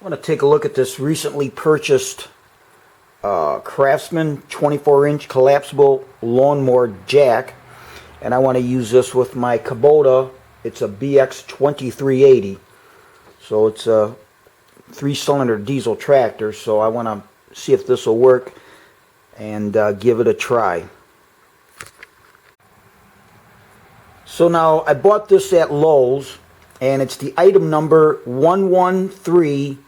I want to take a look at this recently purchased Craftsman 24-inch collapsible lawnmower jack, and I want to use this with my Kubota. It's a BX2380, so it's a 3-cylinder diesel tractor, so I want to see if this will work and give it a try. So now I bought this at Lowe's, and it's the item number 1136127.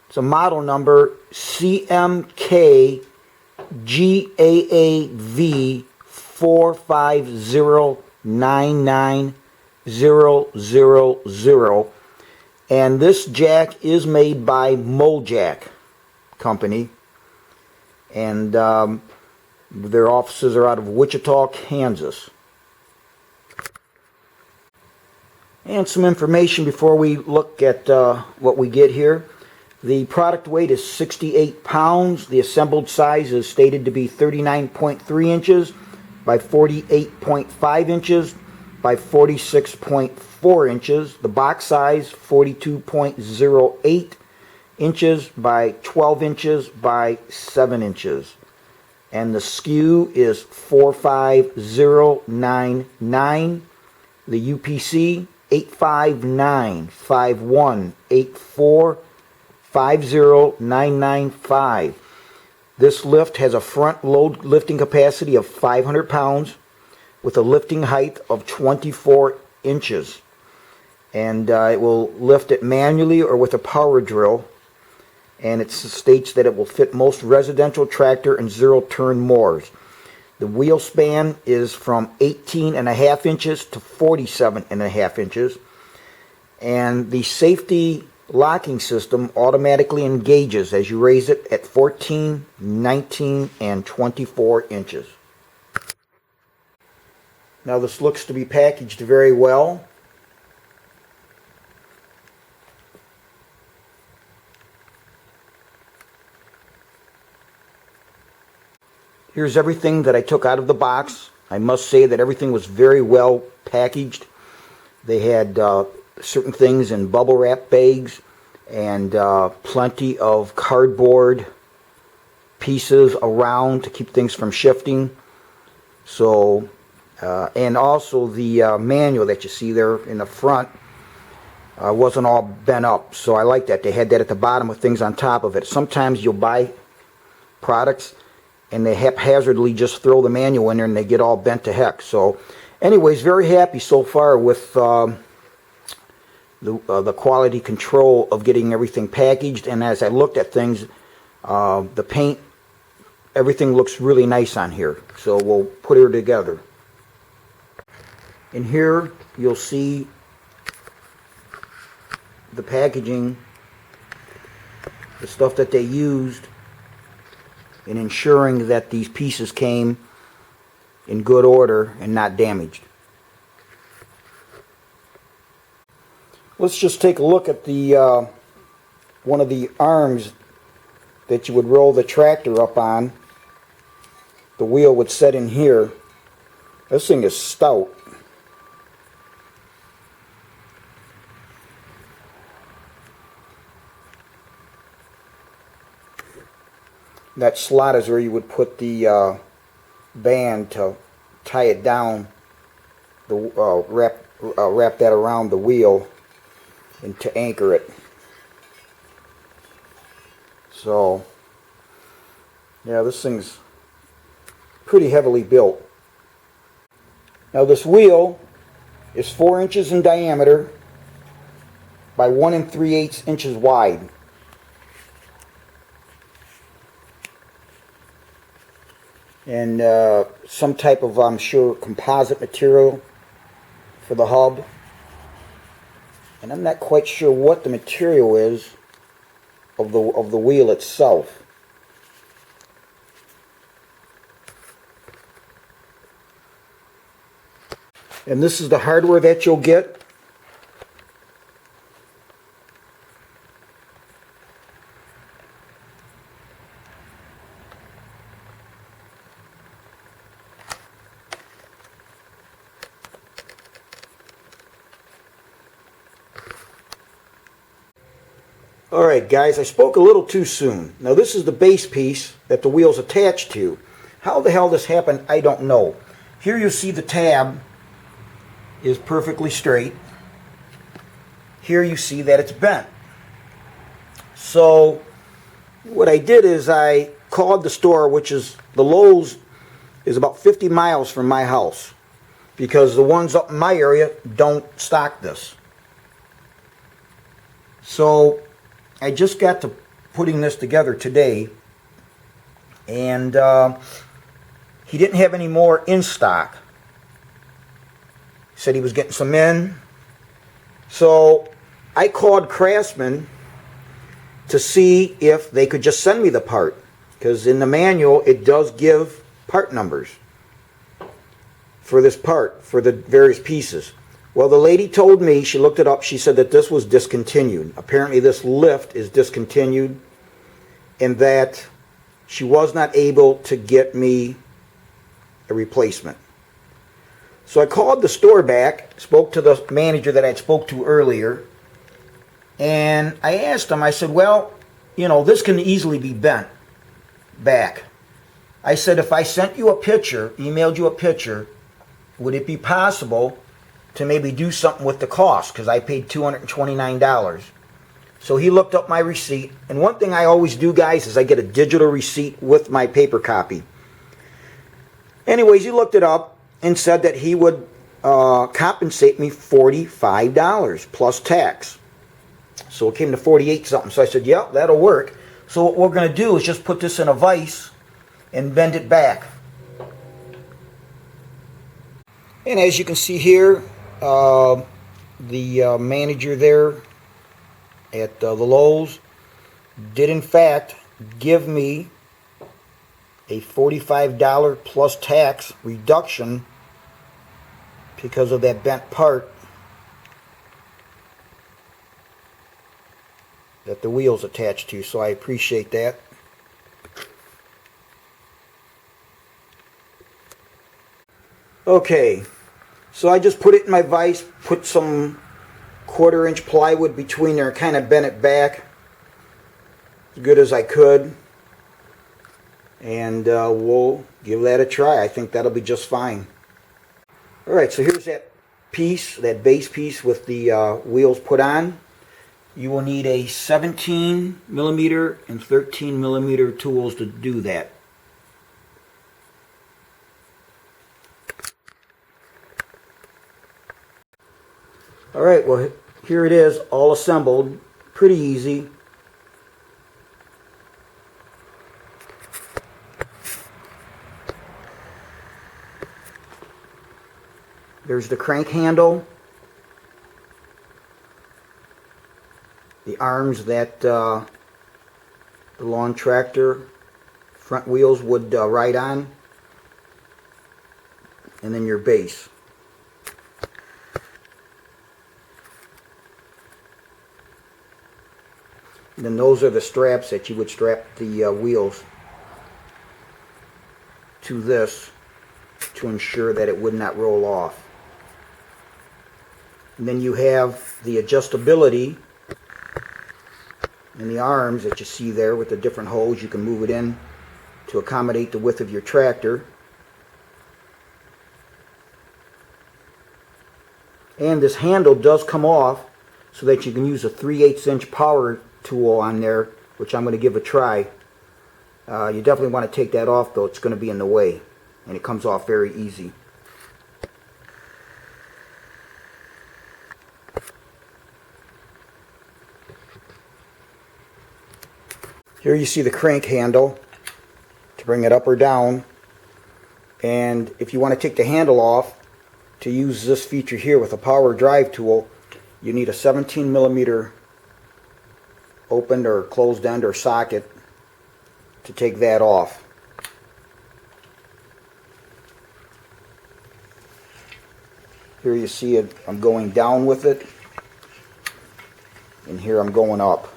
It's a model number CMKGAAV45099000. And this jack is made by MoJack company, and their offices are out of Wichita, Kansas. And some information before we look at what we get here. The product weight is 68 pounds. The assembled size is stated to be 39.3 inches by 48.5 inches by 46.4 inches. The box size 42.08 inches by 12 inches by 7 inches. And the SKU is 45099. The UPC 859-5184-50995. This lift has a front load lifting capacity of 500 pounds with a lifting height of 24 inches. And it will lift it manually or with a power drill. And it states that it will fit most residential tractor and zero-turn mowers. The wheel span is from 18.5 inches to 47.5 inches. And the safety locking system automatically engages as you raise it at 14, 19, and 24 inches. Now this looks to be packaged very well. Here's everything that I took out of the box. I must say that everything was very well packaged. They had certain things in bubble wrap bags and plenty of cardboard pieces around to keep things from shifting. So, and also the manual that you see there in the front wasn't all bent up. So I like that. They had that at the bottom with things on top of it. Sometimes you'll buy products and they haphazardly just throw the manual in there and they get all bent to heck. So anyways, very happy so far with the quality control of getting everything packaged. And as I looked at things, the paint, everything looks really nice on here. So we'll put her together. In here you'll see the packaging, the stuff that they used in ensuring that these pieces came in good order and not damaged. Let's just take a look at the one of the arms that you would roll the tractor up on. The wheel would set in here. This thing is stout. That slot is where you would put the band to tie it down, wrap that around the wheel and to anchor it. So yeah, this thing's pretty heavily built. Now this wheel is 4 inches in diameter by 1 3/8 inches wide. And some type of, I'm sure, composite material for the hub. And I'm not quite sure what the material is of the wheel itself. And this is the hardware that you'll get. Alright guys, I spoke a little too soon. Now this is the base piece that the wheel's attached to. How the hell this happened, I don't know. Here you see the tab is perfectly straight. Here you see that it's bent. So what I did is I called the store, which is the Lowe's is about 50 miles from my house, because the ones up in my area don't stock this. So I just got to putting this together today, and he didn't have any more in stock. He said he was getting some in. So I called Craftsman to see if they could just send me the part, because in the manual it does give part numbers for this part, for the various pieces. Well, the lady told me, she looked it up, she said that this was discontinued. Apparently this lift is discontinued, and that she was not able to get me a replacement. So I called the store back, spoke to the manager that I spoke to earlier, and I asked him, I said, well, you know, this can easily be bent back. I said, if I sent you a picture, emailed you a picture, would it be possible to maybe do something with the cost, because I paid $229. So he looked up my receipt, and one thing I always do, guys, is I get a digital receipt with my paper copy. Anyways, he looked it up and said that he would compensate me $45 plus tax. So it came to 48 something. So I said, yeah, that'll work. So what we're going to do is just put this in a vise and bend it back. And as you can see here, the manager there at the Lowe's did in fact give me a $45 plus tax reduction because of that bent part that the wheel's attached to, so I appreciate that. Okay, so I just put it in my vise, put some 1/4 inch plywood between there, and kind of bent it back as good as I could, and we'll give that a try. I think that'll be just fine. Alright, so here's that piece, that base piece with the wheels put on. You will need a 17mm and 13mm tools to do that. Alright, well here it is, all assembled. Pretty easy. There's the crank handle, the arms that the lawn tractor front wheels would ride on, and then your base. And then those are the straps that you would strap the wheels to this to ensure that it would not roll off. And then you have the adjustability in the arms that you see there with the different holes. You can move it in to accommodate the width of your tractor. And this handle does come off so that you can use a 3/8 inch power tool on there, which I'm going to give a try. You definitely want to take that off though, it's going to be in the way, and it comes off very easy. Here you see the crank handle to bring it up or down, and if you want to take the handle off to use this feature here with a power drive tool, you need a 17mm opened or closed end or socket to take that off. Here you see it, I'm going down with it, and here I'm going up.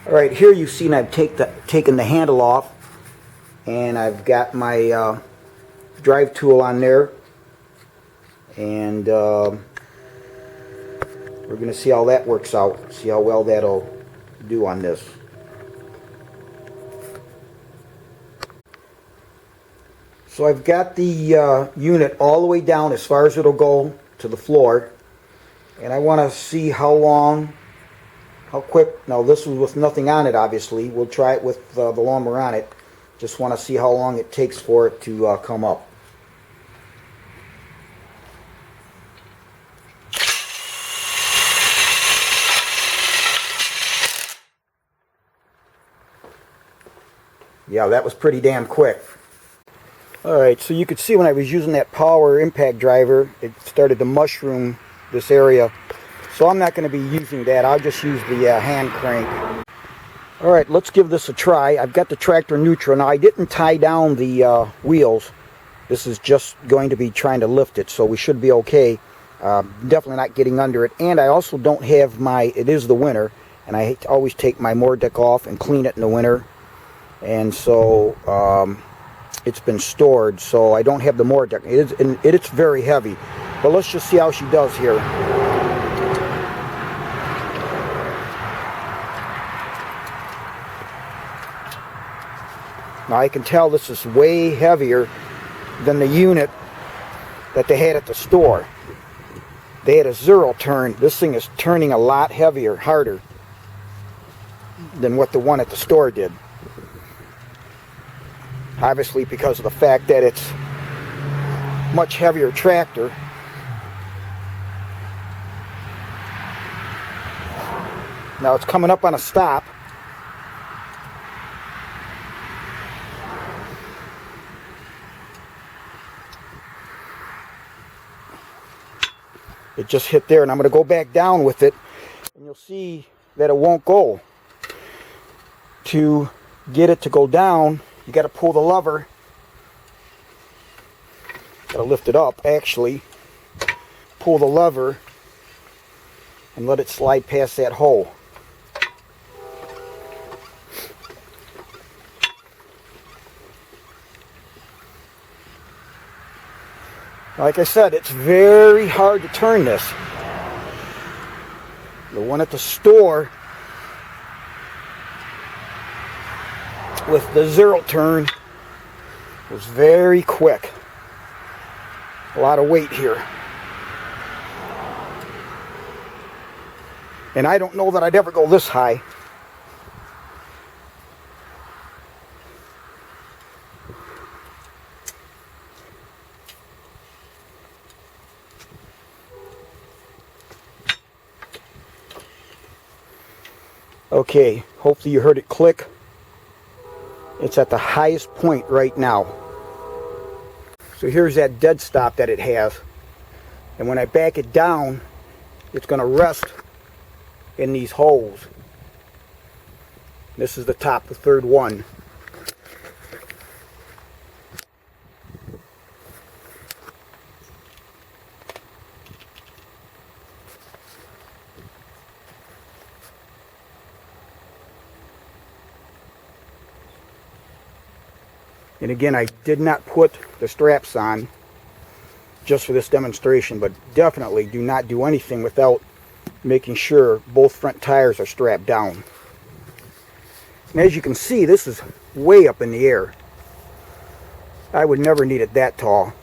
Alright, here you've seen I've taken the handle off, and I've got my drive tool on there, and We're going to see how that works out, see how well that'll do on this. So I've got the unit all the way down as far as it'll go to the floor, and I want to see how long, how quick. Now this was with nothing on it, obviously. We'll try it with the lawnmower on it. Just want to see how long it takes for it to come up. Yeah, that was pretty damn quick. Alright, so you could see when I was using that power impact driver, it started to mushroom this area. So I'm not going to be using that. I'll just use the hand crank. Alright, let's give this a try. I've got the tractor neutral. Now I didn't tie down the wheels. This is just going to be trying to lift it, so we should be okay. Definitely not getting under it. And I also don't have my, it is the winter, and I always take my MoJack off and clean it in the winter. And so it's been stored, so I don't have the MoJack. It's very heavy. But let's just see how she does here. Now I can tell this is way heavier than the unit that they had at the store. They had a 0 turn. This thing is turning a lot heavier, harder than what the one at the store did. Obviously because of the fact that it's much heavier tractor. Now it's coming up on a stop. It just hit there, and I'm going to go back down with it, and you'll see that it won't go. To get it to go down, you got to pull the lever. Got to lift it up, actually. Pull the lever and let it slide past that hole. Like I said, it's very hard to turn this. The one at the store with the 0 turn was very quick. A lot of weight here. And I don't know that I'd ever go this high. Okay, hopefully you heard it click. It's at the highest point right now. So here's that dead stop that it has. And when I back it down, it's going to rest in these holes. This is the top, the third one. And again, I did not put the straps on just for this demonstration, but definitely do not do anything without making sure both front tires are strapped down. And as you can see, this is way up in the air. I would never need it that tall.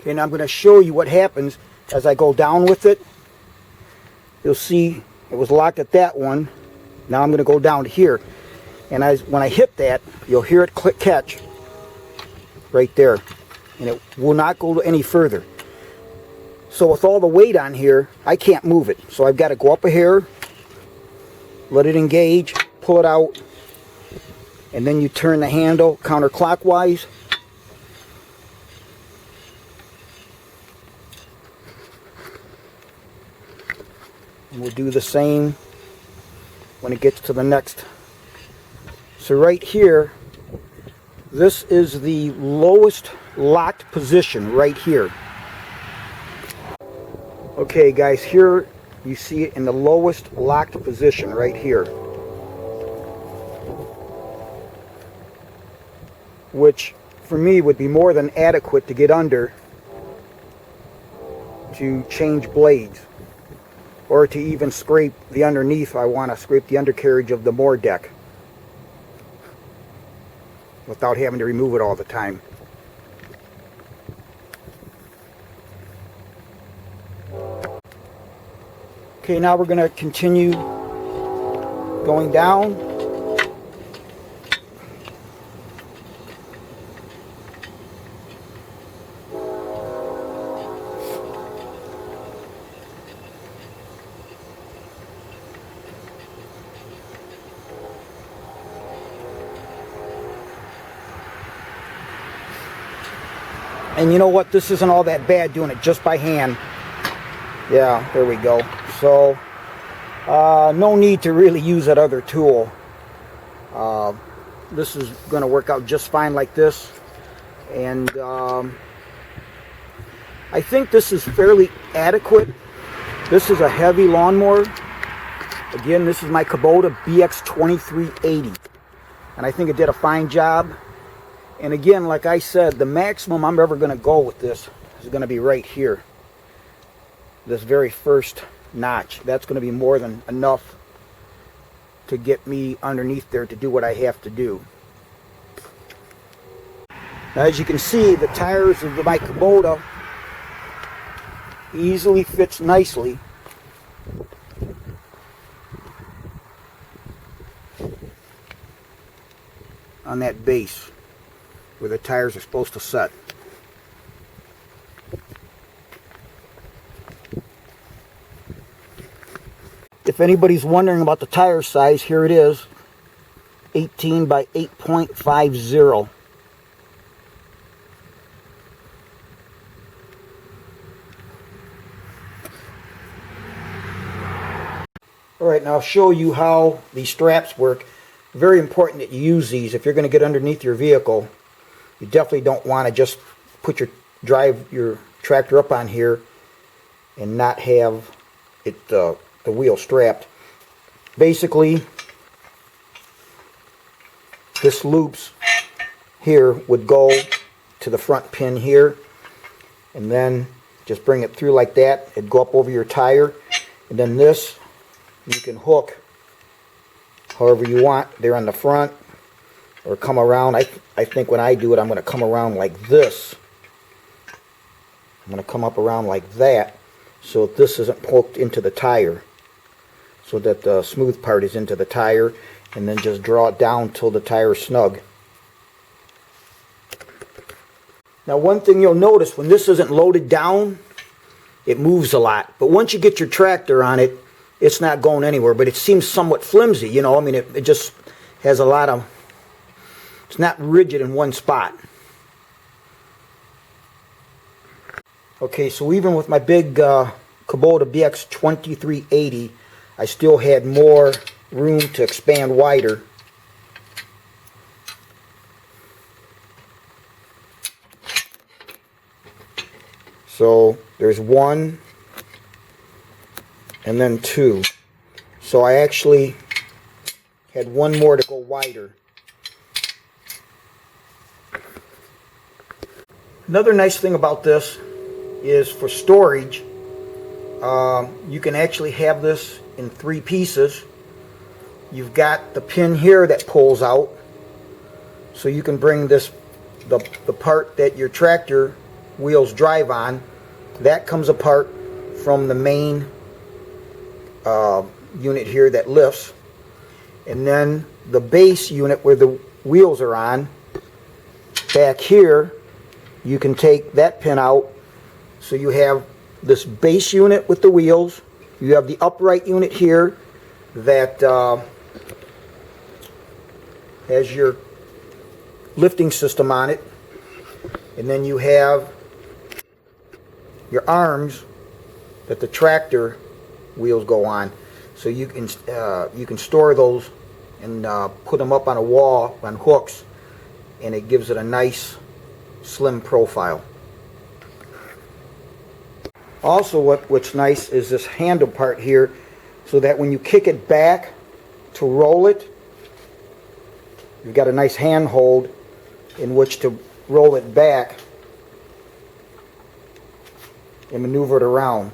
Okay, now I'm going to show you what happens as I go down with it. You'll see it was locked at that one. Now I'm going to go down to here. And when I hit that, you'll hear it click catch right there. And it will not go any further. So with all the weight on here, I can't move it. So I've got to go up a hair, let it engage, pull it out, and then you turn the handle counterclockwise. And we'll do the same when it gets to the next. So right here, this is the lowest locked position right here. Okay guys, here you see it in the lowest locked position right here, which for me would be more than adequate to get under to change blades, or to even scrape the underneath. I want to scrape the undercarriage of the MoJack without having to remove it all the time. Okay, now we're going to continue going down. And you know what? This isn't all that bad doing it just by hand. Yeah, there we go. So, no need to really use that other tool. This is going to work out just fine like this. And I think this is fairly adequate. This is a heavy lawnmower. Again, this is my Kubota BX2380. And I think it did a fine job. And again, like I said, the maximum I'm ever going to go with this is going to be right here. This very first notch. That's going to be more than enough to get me underneath there to do what I have to do. Now, as you can see, the tires of my Kubota easily fits nicely on that base where the tires are supposed to set. If anybody's wondering about the tire size, here it is, 18 by 8.50. Alright, now I'll show you how these straps work. Very important that you use these. If you're going to get underneath your vehicle, you definitely don't want to just put drive your tractor up on here and not have it the wheel strapped. Basically, this loops here would go to the front pin here, and then just bring it through like that. It'd go up over your tire, and then this you can hook however you want there on the front, or come around. I think when I do it, I'm going to come around like this. I'm going to come up around like that, so this isn't poked into the tire, so that the smooth part is into the tire, and then just draw it down till the tire is snug. Now, one thing you'll notice, when this isn't loaded down, it moves a lot. But once you get your tractor on it, it's not going anywhere. But it seems somewhat flimsy, you know. I mean, it just has a lot of, it's not rigid in one spot. Okay, so even with my big Kubota BX2380, I still had more room to expand wider. So there's one and then two. So I actually had one more to go wider. Another nice thing about this is for storage. You can actually have this in 3 pieces. You've got the pin here that pulls out, so you can bring this, the part that your tractor wheels drive on, that comes apart from the main unit here that lifts, and then the base unit where the wheels are on, back here, you can take that pin out, so you have this base unit with the wheels. You have the upright unit here that has your lifting system on it, and then you have your arms that the tractor wheels go on. So you can store those and put them up on a wall on hooks, and it gives it a nice slim profile. Also, what's nice is this handle part here, so that when you kick it back to roll it, you've got a nice handhold in which to roll it back and maneuver it around.